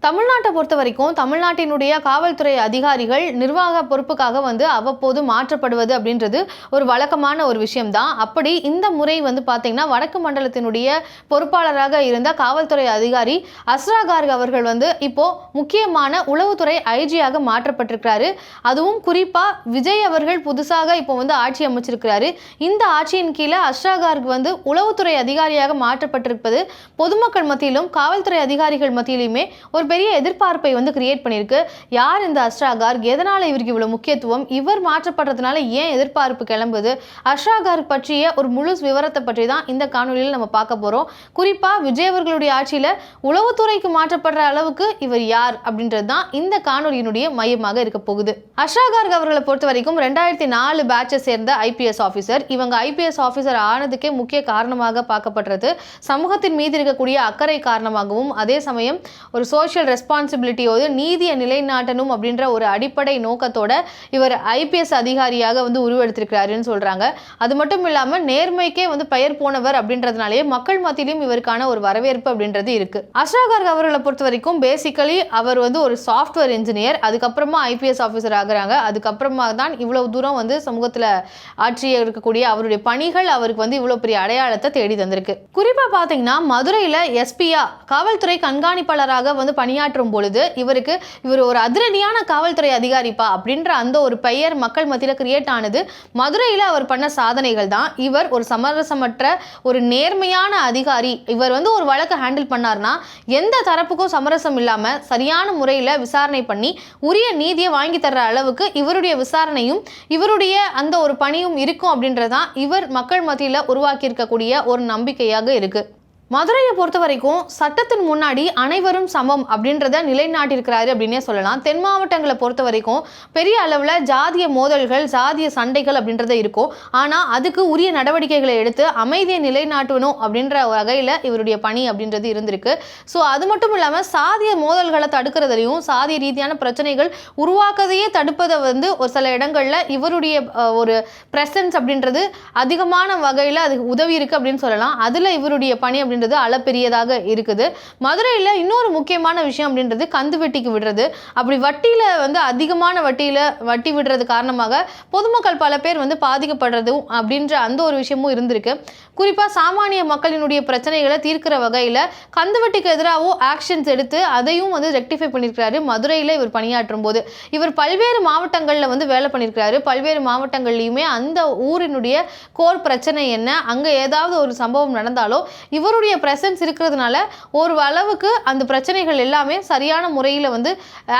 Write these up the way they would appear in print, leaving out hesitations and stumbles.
தமிழ்நாட்டை பொறுத்த வரைக்கும் தமிழ்நாட்டினுடைய காவல்துறை அதிகாரிகள் நிர்வாக பொறுப்புக்காக அவ்வப்போது மாற்றப்படுவது அப்படின்றது ஒரு வழக்கமான ஒரு விஷயம்தான். அப்படி இந்த முறை பார்த்தீங்கன்னா வடக்கு மண்டலத்தினுடைய பொறுப்பாளராக இருந்த காவல்துறை அதிகாரி அஸ்ரா கார்க் அவர்கள் இப்போ முக்கியமான உளவுத்துறை ஐஜியாக மாற்றப்பட்டிருக்கிறாரு. அதுவும் குறிப்பா விஜய் அவர்கள் புதுசாக இப்போ ஆட்சி அமைச்சிருக்கிறாரு. இந்த ஆட்சியின் கீழே அஸ்ரா கார்க் உளவுத்துறை அதிகாரியாக மாற்றப்பட்டிருப்பது பொதுமக்கள் மத்தியிலும் காவல்துறை அதிகாரிகள் மத்தியிலுமே ஒரு பெரிய எதிர்பார்ப்பை கிரியேட் பண்ணியிருக்கு. யார் இந்த அஸ்ரா கார்க், எதனால இவருக்கு இவ்வளவு முக்கியத்துவம், இவர் மாற்றப்படுறதுனால ஏன் எதிர்பார்ப்பு கிளம்புது, அஸ்ரா கார்க் பற்றிய ஒரு முழு விவரத்தை பற்றி தான் இந்த காணொலியில் நம்ம பார்க்க போறோம். குறிப்பா விஜய் அவர்களுடைய ஆட்சியில உளவுத்துறைக்கு மாற்றப்படுற அளவுக்கு இவர் யார் அப்படின்றது தான் இந்த காணொலியினுடைய மையமாக இருக்க போகுது. அஸ்ரா கார்க் அவர்களை பொறுத்த வரைக்கும் 2004 பேட்சை சேர்ந்த ஐபிஎஸ் ஆஃபீஸர். இவங்க ஐபிஎஸ் ஆஃபீஸர் ஆனதுக்கே முக்கிய காரணமாக பார்க்கப்படுறது சமூகத்தின் மீது இருக்கக்கூடிய அக்கறை காரணமாகவும், அதே சமயம் ஒரு சோஷியல் ரெஸ்பான்சிபிலிட்டியோடு நீதியை நிலைநாட்டணும் அப்படின்ற ஒரு அடிப்படை நோக்கத்தோட இவர் ஐபிஎஸ் அதிகாரியாக உருவெடுத்திருக்கிறாருன்னு சொல்றாங்க. அது மட்டும் இல்லாமல் நேர்மைக்கே பெயர் போனவர் அப்படின்றதுனாலே மக்கள் மத்தியிலும் இவருக்கான ஒரு வரவேற்பு அப்படின்றது இருக்கு. அஸ்ரா கார்க் அவர்களை பொறுத்த வரைக்கும் பேசிக்கலி அவர் ஒரு சாஃப்ட்வேர் இன்ஜினியர், அதுக்கப்புறமா ஐபிஎஸ் ஆஃபீஸர் ஆகுறாங்க. அதுக்கப்புறமா தான் இவ்வளவு தூரம் சமூகத்தில் ஆட்சியாக இருக்கக்கூடிய அவருடைய பணிகள் அவருக்கு இவ்வளவு பெரிய அடையாளத்தை தேடி தந்திருக்கு. குறிப்பா பாத்தீங்கன்னா மதுரையில எஸ்பியா காவல்துறை கண்காணிப்பாளராக பணியாற்றும் பொழுது இவர் ஒரு அதிரடியான காவல்துறை அதிகாரிப்பா அப்படின்ற அந்த ஒரு பெயர் மக்கள் மத்தியில் கிரியேட் ஆனது மதுரையில் அவர் பண்ண சாதனைகள் தான். இவர் ஒரு சமரசமற்ற ஒரு நேர்மையான அதிகாரி. இவர் ஒரு வழக்கை ஹேண்டில் பண்ணார்னா எந்த தரப்புக்கும் சமரசம் இல்லாம சரியான முறையில் விசாரணை பண்ணி உரிய நீதியை வாங்கி தர்ற அளவுக்கு இவருடைய விசாரணையும் இவருடைய அந்த ஒரு பணியும் இருக்கும் அப்படின்றதான் இவர் மக்கள் மத்தியில் உருவாக்கி இருக்கக்கூடிய ஒரு நம்பிக்கையாக இருக்கு. மதுரையை பொறுத்த வரைக்கும் சட்டத்தின் முன்னாடி அனைவரும் சமம் அப்படின்றத நிலைநாட்டியிருக்கிறாரு அப்படின்னே சொல்லலாம். தென் மாவட்டங்களை பொறுத்த வரைக்கும் பெரிய அளவில் ஜாதிய மோதல்கள், ஜாதிய சண்டைகள் அப்படின்றத இருக்கும். ஆனால் அதுக்கு உரிய நடவடிக்கைகளை எடுத்து அமைதியை நிலைநாட்டணும் அப்படின்ற வகையில் இவருடைய பணி அப்படின்றது இருந்திருக்கு. ஸோ அது மட்டும் இல்லாமல் சாதிய மோதல்களை தடுக்கிறதுலையும் சாதிய ரீதியான பிரச்சனைகள் உருவாக்கதையே தடுப்பதை ஒரு சில இடங்களில் இவருடைய ஒரு பிரசன்ஸ் அப்படின்றது அதிகமான வகையில் அதுக்கு உதவி இருக்கு அப்படின்னு சொல்லலாம். அதில் இவருடைய பணி அப்படின்றது அளப்பெரியதாக இருக்குது. மதுரையில் இன்னொரு முக்கியமான விஷயம் அப்படின்றது கந்து வெட்டிக்கு விடுறது. அப்படி வட்டியில் அதிகமான வட்டி விடுறது காரணமாக பொதுமக்கள் பல பேர் பாதிக்கப்படுறதும் அப்படின்ற அந்த ஒரு விஷயமும் இருந்திருக்கு. குறிப்பாக சாமானிய மக்களினுடைய பிரச்சனைகளை தீர்க்கிற வகையில் கந்து வெட்டிக்கு எதிராகவும் ஆக்ஷன்ஸ் எடுத்து அதையும் ரெக்டிஃபை பண்ணியிருக்கிறாரு. மதுரையில் இவர் பணியாற்றும் போது இவர் பல்வேறு மாவட்டங்களில் வேலை பண்ணியிருக்கிறாரு. பல்வேறு மாவட்டங்கள்லையுமே அந்த ஊரினுடைய கோர் பிரச்சனை என்ன, அங்கே ஏதாவது ஒரு சம்பவம் நடந்தாலோ இவருடைய பிரசன்ஸ் இருக்கிறதுனால ஒரு அளவுக்கு அந்த பிரச்சனைகள் எல்லாமே சரியான முறையில்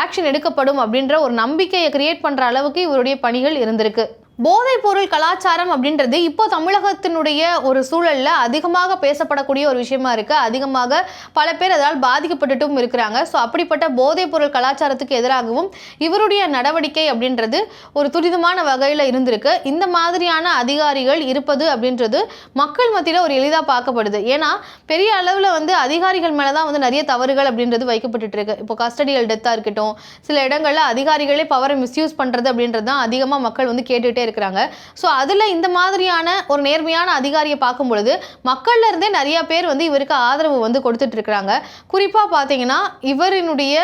ஆக்ஷன் எடுக்கப்படும் அப்படின்ற ஒரு நம்பிக்கையை கிரியேட் பண்ற அளவுக்கு இவருடைய பணிகள் இருந்திருக்கு. போதைப் பொருள் கலாச்சாரம் அப்படின்றது இப்போ தமிழகத்தினுடைய ஒரு சூழலில் அதிகமாக பேசப்படக்கூடிய ஒரு விஷயமா இருக்கு. அதிகமாக பல பேர் அதால் பாதிக்கப்பட்டுட்டும் இருக்கிறாங்க. ஸோ அப்படிப்பட்ட போதைப் பொருள் கலாச்சாரத்துக்கு எதிராகவும் இவருடைய நடவடிக்கை அப்படின்றது ஒரு துரிதமான வகையில் இருந்திருக்கு. இந்த மாதிரியான அதிகாரிகள் இருப்பது அப்படின்றது மக்கள் மத்தியில் ஒரு எளிதாக பார்க்கப்படுது. ஏன்னா பெரிய அளவில் அதிகாரிகள் மேலே தான் நிறைய தவறுகள் அப்படின்றது வைக்கப்பட்டு இருக்கு. இப்போ கஸ்டடியல் டெத்தாக இருக்கட்டும், சில இடங்களில் அதிகாரிகளே பவரை மிஸ்யூஸ் பண்ணுறது அப்படின்றது தான் அதிகமாக மக்கள் கேட்டுகிட்டே இருக்கிறாங்க. ஸோ அதில் இந்த மாதிரியான ஒரு நேர்மையான அதிகாரியை பார்க்கும் பொழுது மக்கள்ல இருந்தே நிறைய பேர் இவருக்கு ஆதரவு கொடுத்துட்டு இருக்கிறாங்க. குறிப்பாக பார்த்தீங்கன்னா இவரினுடைய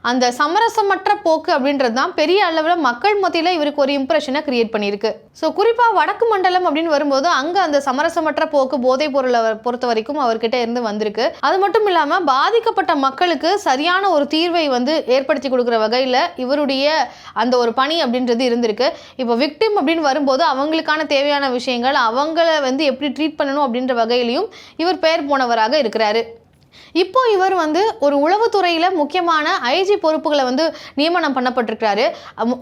அந்த சமரசமற்ற போக்கு அப்படின்றது தான் பெரிய அளவில் மக்கள் மத்தியில் இவருக்கு ஒரு இம்ப்ரெஷனை கிரியேட் பண்ணியிருக்கு. ஸோ குறிப்பாக வடக்கு மண்டலம் அப்படின்னு வரும்போது அங்கே அந்த சமரசமற்ற போக்கு போதைப் பொருளை பொறுத்த வரைக்கும் அவர்கிட்ட இருந்து வந்திருக்கு. அது மட்டும் இல்லாமல் பாதிக்கப்பட்ட மக்களுக்கு சரியான ஒரு தீர்வை ஏற்படுத்தி கொடுக்குற வகையில் இவருடைய அந்த ஒரு பணி அப்படின்றது இருந்திருக்கு. இப்போ விக்டிம் அப்படின்னு வரும்போது அவங்களுக்கான தேவையான விஷயங்கள் அவங்கள எப்படி ட்ரீட் பண்ணணும் அப்படின்ற வகையிலையும் இவர் பெயர் போனவராக இருக்கிறாரு. இப்போ இவர் ஒரு உளவுத்துறையில் முக்கியமான ஐஜி பொறுப்புகளை நியமனம் பண்ணப்பட்டிருக்கிறாரு.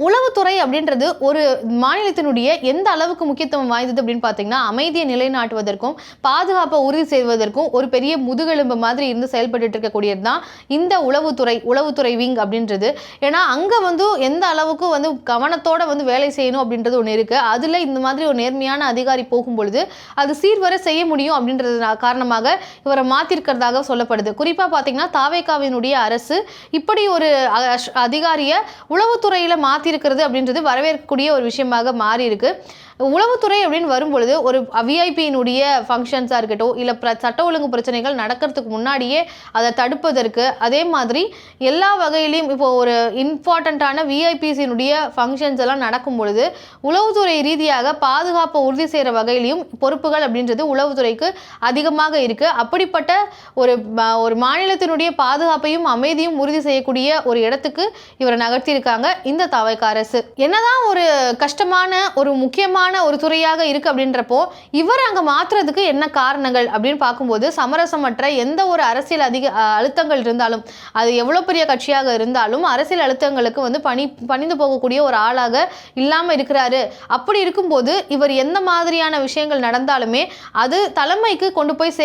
உளவுத்துறை அப்படின்றது ஒரு மாநிலத்தினுடைய எந்த அளவுக்கு முக்கியத்துவம் வாய்ந்தது அப்படின்னு பார்த்தீங்கன்னா அமைதியை நிலைநாட்டுவதற்கும் பாதுகாப்பை உறுதி செய்வதற்கும் ஒரு பெரிய முதுகெலும்பு மாதிரி செயல்பட்டு இருக்கக்கூடியது தான் இந்த உளவுத்துறை விங் அப்படின்றது. ஏன்னா அங்கே எந்த அளவுக்கு கவனத்தோட வேலை செய்யணும் அப்படின்றது ஒன்று இருக்கு. அதில் இந்த மாதிரி ஒரு நேர்மையான அதிகாரி போகும் பொழுது அது சீர்வர செய்ய முடியும் அப்படின்றது காரணமாக இவரை மாற்றிருக்கிறதாக சொல்லப்படுது. குறிப்பா பாத்தீங்கன்னா தாவேகாவினுடைய அரசு இப்படி ஒரு அதிகாரியை உளவுத்துறையில மாத்தி இருக்கிறது அப்படின்றது வரவேற்கக்கூடிய ஒரு விஷயமாக மாறி இருக்கு. உளவுத்துறை அப்படின்னு வரும்பொழுது ஒரு விஐபியினுடைய ஃபங்க்ஷன்ஸாக இருக்கட்டும், இல்லை சட்ட ஒழுங்கு பிரச்சனைகள் நடக்கிறதுக்கு முன்னாடியே அதை தடுப்பதற்கு, அதே மாதிரி எல்லா வகையிலையும் இப்போ ஒரு இம்பார்ட்டண்ட்டான விஐபிஸினுடைய ஃபங்க்ஷன்ஸ் எல்லாம் நடக்கும் பொழுது உளவுத்துறை ரீதியாக பாதுகாப்பை உறுதி செய்கிற வகையிலையும் பொறுப்புகள் அப்படின்றது உளவுத்துறைக்கு அதிகமாக இருக்குது. அப்படிப்பட்ட ஒரு மாநிலத்தினுடைய பாதுகாப்பையும் அமைதியும் உறுதி செய்யக்கூடிய ஒரு இடத்துக்கு இவரை நகர்த்தியிருக்காங்க இந்த தவைக்க அரசு. என்னதான் ஒரு கஷ்டமான ஒரு முக்கியமான ஒரு துறையாக இருக்கு அப்படின்றப்போ இவர் அங்க மாத்துறதுக்கு என்ன காரணங்கள் அப்படின்னு பார்க்கும்போது, சமரசமற்ற எந்த ஒரு அரசியல் அழுத்தங்கள் இருந்தாலும், அது எவ்வளவு பெரிய கட்சியாக இருந்தாலும் அரசியல் அழுத்தங்களுக்கு வந்து பணிந்து போகக்கூடிய ஒரு ஆளாக இல்லாம இருக்கிறாரு. அப்படி இருக்கும்போது இவர் எந்த மாதிரியான விஷயங்கள் நடந்தாலுமே அது தலைமைக்கு கொண்டு போய்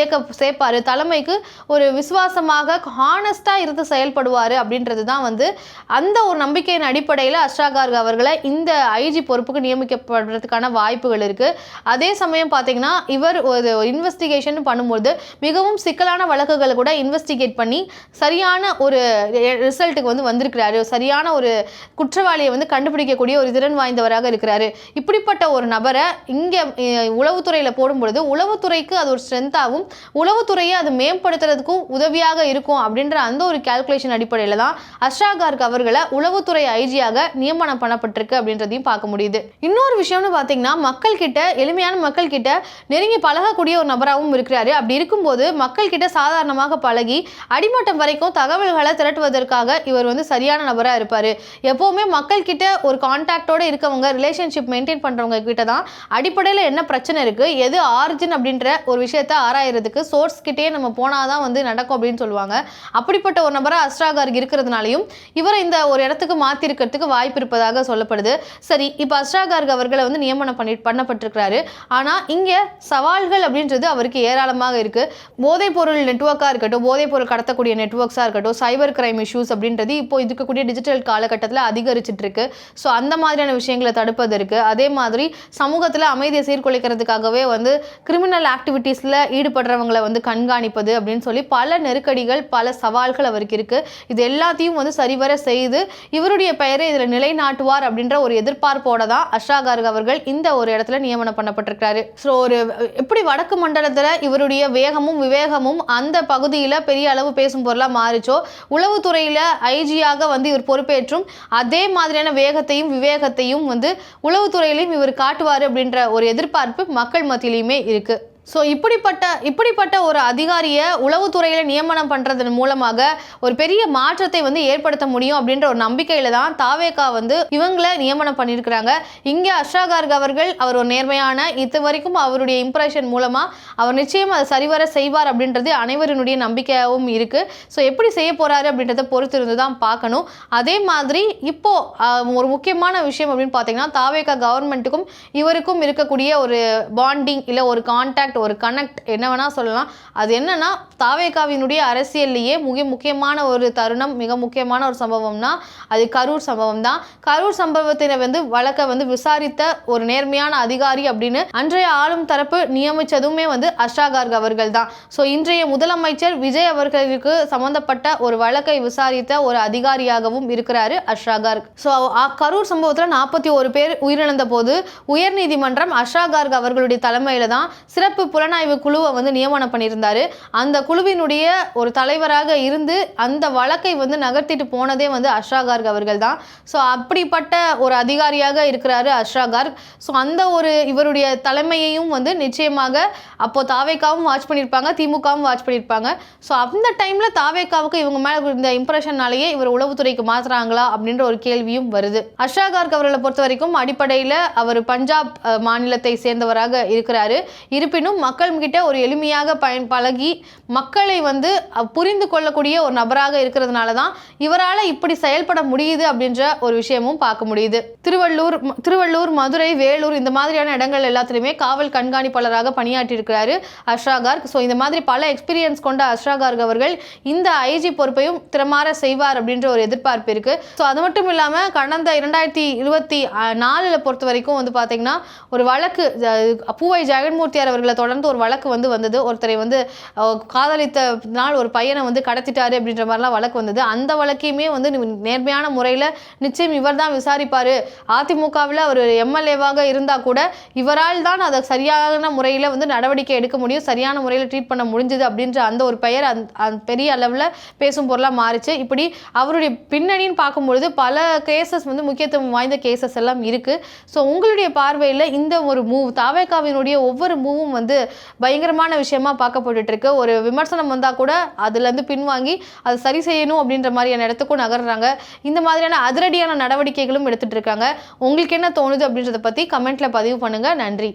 சேர்ப்பாரு, தலைமைக்கு ஒரு விசுவாசமாக ஹானஸ்டா இருந்து செயல்படுவாரு அப்படின்றது தான் வந்து அந்த ஒரு நம்பிக்கையின் அடிப்படையில் அஷ்ரா கார்க் அவர்களை இந்த ஐஜி பொறுப்புக்கு நியமிக்கப்படுறதுக்கான வாய்ப்புகள் இருக்கு. அதே சமயம் பார்த்தீங்கன்னா இவர் ஒரு இன்வெஸ்டிகேஷன் பண்ணும்போது மிகவும் சிக்கலான வழக்குகளை கூட இன்வெஸ்டிகேட் பண்ணி சரியான ஒரு ரிசல்ட்டுக்கு வந்து வந்திருக்கிறாரு, சரியான ஒரு குற்றவாளியை வந்து கண்டுபிடிக்கக்கூடிய ஒரு திறன் வாய்ந்தவராக இருக்கிறாரு. இப்படிப்பட்ட ஒரு நபரை இங்கே உளவுத்துறையில் போடும்பொழுது உளவுத்துறைக்கு அது ஒரு ஸ்ட்ரென்த்தாகவும் உளவுத்துறையை அது மேம்படுத்துறதுக்கும் உதவியாக இருக்கும் அப்படின்ற அந்த ஒரு கால்குலேஷன் அடிப்படையில் தான் அஷ்ரா கார்க் அவர்களை உளவுத்துறை ஐஜியாக நியமனம் பண்ணப்பட்டிருக்கு அப்படின்றதையும் பார்க்க முடியுது. இன்னொரு விஷயம்னு பார்த்தீங்கன்னா மக்கள் கிட்ட, எளிமையான மக்கள் கிட்ட நெருங்கி பழகக்கூடிய ஒரு நபராகவும் இருக்கிறாரு. அப்படி இருக்கும்போது மக்கள் கிட்ட சாதாரணமாக பழகி அடிமட்டம் வரைக்கும் தகவல்களை திரட்டுவதற்காக இவர் வந்து சரியான நபராக இருப்பார். எப்போவுமே மக்கள் கிட்ட ஒரு கான்டாக்டோடு இருக்கவங்க, ரிலேஷன்ஷிப் மெயின்டைன் பண்ணுறவங்க கிட்ட தான் அடிப்படையில் என்ன பிரச்சனை இருக்குது, எது ஆரிஜின் அப்படின்ற ஒரு விஷயத்தை ஆராயறதுக்கு சோர்ஸ் கிட்டே நம்ம போனாதான் வந்து நடக்கும் அப்படின்னு சொல்லுவாங்க. அப்படிப்பட்ட ஒரு நபராக அஷ்ரா கார்க் இருக்கிறதுனாலையும் இவரை இந்த ஒரு இடத்துக்கு மாற்றிருக்கிறதுக்கு வாய்ப்பு இருப்பதாக சொல்லப்படுது. சரி, இப்போ அஷ்ரா கார்க் அவர்களை வந்து நியமனம் பண்ணப்பட்டிருக்கிறாரு. ஆனால் இங்கே சவால்கள் அப்படின்றது அவருக்கு ஏராளமாக இருக்குது. போதைப்பொருள் நெட்வொர்க்காக இருக்கட்டும், போதைப்பொருள் கடத்தக்கூடிய நெட்வொர்க்ஸாக இருக்கட்டும், சைபர் கிரைம் இஷ்யூஸ் அப்படின்றது இப்போ இருக்கக்கூடிய டிஜிட்டல் காலகட்டத்தில் அதிகரிச்சுட்டு இருக்கு. ஸோ அந்த மாதிரியான விஷயங்களை தடுப்பதற்கு, அதே மாதிரி சமூகத்தில் அமைதியை சீர்குலைக்கிறதுக்காகவே வந்து கிரிமினல் ஆக்டிவிட்டீஸில் ஈடுபடுறவங்களை வந்து கண்காணிப்பது அப்படின்னு சொல்லி பல நெருக்கடிகள், பல சவால்கள் அவருக்கு இருக்குது. இது எல்லாத்தையும் வந்து சரிவர செய்து இவருடைய பெயரை இதில் நிலைநாட்டுவார் அப்படின்ற ஒரு எதிர்பார்ப்போட தான் அஷ்ரா கார்க் அவர்கள் இந்த ஒரு இடத்துல நியமனம் பண்ணப்பட்டிருக்கிறாரு. ஸோ ஒரு எப்படி வடக்கு மண்டலத்தில் இவருடைய வேகமும் விவேகமும் அந்த பகுதியில் பெரிய அளவு பேசும் பொருளாக மாறிச்சோ, உளவுத்துறையில் ஐஜியாக வந்து இவர் பொறுப்பேற்றும் அதே மாதிரியான வேகத்தையும் விவேகத்தையும் வந்து உளவுத்துறையிலையும் இவர் காட்டுவார் அப்படின்ற ஒரு எதிர்பார்ப்பு மக்கள் மத்தியிலையுமே இருக்கு. ஸோ இப்படிப்பட்ட ஒரு அதிகாரியை உளவுத்துறையில் நியமனம் பண்ணுறதன் மூலமாக ஒரு பெரிய மாற்றத்தை வந்து ஏற்படுத்த முடியும் அப்படின்ற ஒரு நம்பிக்கையில் தான் தாவேகா வந்து இவங்களை நியமனம் பண்ணியிருக்கிறாங்க. இங்கே அஷ்ரா கார்க் அவர்கள் அவர் ஒரு நேர்மையான, இது வரைக்கும் அவருடைய இம்ப்ரெஷன் மூலமாக அவர் நிச்சயம் அதை சரிவர செய்வார் அப்படின்றது அனைவருடைய நம்பிக்கையாகவும் இருக்குது. ஸோ எப்படி செய்ய போகிறாரு அப்படின்றத பொறுத்து இருந்து தான் பார்க்கணும். அதே மாதிரி இப்போது ஒரு முக்கியமான விஷயம் அப்படின்னு பார்த்தீங்கன்னா தாவேகா கவர்மெண்ட்டுக்கும் இவருக்கும் இருக்கக்கூடிய ஒரு பாண்டிங், இல்லை ஒரு கான்டாக்ட், ஒரு கனெக்ட் என்ன வேணா சொல்லலாம். அது என்னன்னா தாவேகாவினுடைய அரசியல்லையே முக்கியமான ஒரு தருணம், மிக முக்கியமான ஒரு சம்பவம்னா அது கரூர் சம்பவம் தான். கரூர் சம்பவத்தினை வந்து வழக்கை வந்து விசாரித்த ஒரு நேர்மையான அதிகாரி அப்படின்னு அன்றைய ஆளும் தரப்பு நியமித்ததுமே வந்து அஷ்ரா கார்க் அவர்கள் தான். ஸோ இன்றைய முதலமைச்சர் விஜய் அவர்களுக்கு சம்பந்தப்பட்ட ஒரு வழக்கை விசாரித்த ஒரு அதிகாரியாகவும் இருக்கிறாரு அஷ்ரா கார்க். ஸோ கரூர் சம்பவத்தில் 41 பேர் உயிரிழந்த போது உயர்நீதிமன்றம் அஷ்ரா கார்க் அவர்களுடைய தலைமையில தான் சிறப்பு புலனாய்வு குழுவை வந்து நியமனம் பண்ணியிருந்தாரு. அந்த குழுவினுடைய ஒரு தலைவராக இருந்து அந்த வழக்கை வந்து நகர்த்திட்டு போனதே வந்து அஷ்ரா கார்க் அவர்கள் தான். ஸோ அப்படிப்பட்ட ஒரு அதிகாரியாக இருக்கிறாரு அஷ்ரா கார்க். ஸோ அந்த ஒரு இவருடைய தலைமையையும் வந்து நிச்சயமாக அப்போ தாவேகாவும் வாட்ச் பண்ணியிருப்பாங்க, திமுகவும் வாட்ச் பண்ணியிருப்பாங்க. ஸோ அந்த டைமில் தாவேகாவுக்கு இவங்க மேலே இந்த இம்ப்ரெஷனாலேயே இவர் உளவுத்துறைக்கு மாற்றுறாங்களா அப்படின்ற ஒரு கேள்வியும் வருது. அஷ்ரா கார்க் அவர்களை பொறுத்த வரைக்கும் அடிப்படையில் அவர் பஞ்சாப் மாநிலத்தை சேர்ந்தவராக இருக்கிறாரு. இருப்பினும் மக்கள் கிட்ட ஒரு எளிமையாக பழகி மக்களை வந்து புரிந்து கொள்ளக்கூடிய ஒரு நபராக இருக்கிறதுனால தான் இவரால் இப்படி செயல்பட முடியுது அப்படின்ற ஒரு விஷயமும் பார்க்க முடியுது. திருவள்ளூர், மதுரை, வேலூர் இந்த மாதிரியான இடங்கள் எல்லாத்துலையுமே காவல் கண்காணிப்பாளராக பணியாற்றி இருக்கிறாரு அஷ்ரா கார்க். ஸோ இந்த மாதிரி பல எக்ஸ்பீரியன்ஸ் கொண்ட அஷ்ரா கார்க் அவர்கள் இந்த ஐஜி பொறுப்பையும் திறமாற செய்வார் அப்படின்ற ஒரு எதிர்பார்ப்பு இருக்கு. ஸோ அது மட்டும் இல்லாமல் கடந்த 2024 பொறுத்த வரைக்கும் வந்து பார்த்தீங்கன்னா ஒரு வழக்கு பூவை ஜெகன்மூர்த்தியார் அவர்களை தொடர்ந்து ஒரு வழக்கு வந்தது. ஒருத்தரை காதலித்தனால் ஒரு பையனை கடத்திட்டாரு அப்படின்ற மாதிரிலாம் வழக்கு வந்தது. அந்த வழக்கையுமே நேர்மையான முறையில் நிச்சயம் இவர் தான் விசாரிப்பார், அதிமுகவில் ஒரு எம்எல்ஏவாக இருந்தால் கூட இவரால் தான் அதை சரியான முறையில் நடவடிக்கை எடுக்க முடியும், சரியான முறையில் ட்ரீட் பண்ண முடிஞ்சது அப்படின்ற அந்த ஒரு பெயர் பெரிய அளவில் பேசும் பொருளாக மாறிச்சு. இப்படி அவருடைய பின்னணின்னு பார்க்கும்பொழுது பல கேசஸ் முக்கியத்துவம் வாய்ந்த கேசஸ் எல்லாம் இருக்குது. ஸோ உங்களுடைய பார்வையில் இந்த ஒரு மூவ், தாவேகாவினுடைய ஒவ்வொரு மூவும் பயங்கரமான விஷயமா பார்க்கப்பட்டு இருக்கு. ஒரு விமர்சனம் வந்தால் கூட அதுலேருந்து பின்வாங்கி அதை சரி செய்யணும் அப்படின்ற மாதிரியான இடத்துக்கும் நகர்றாங்க. இந்த மாதிரியான அதிரடியான நடவடிக்கைகளும் எடுத்துட்டு இருக்காங்க. உங்களுக்கு என்ன தோணுது அப்படின்றத பற்றி கமெண்ட்ல பதிவு பண்ணுங்க. நன்றி.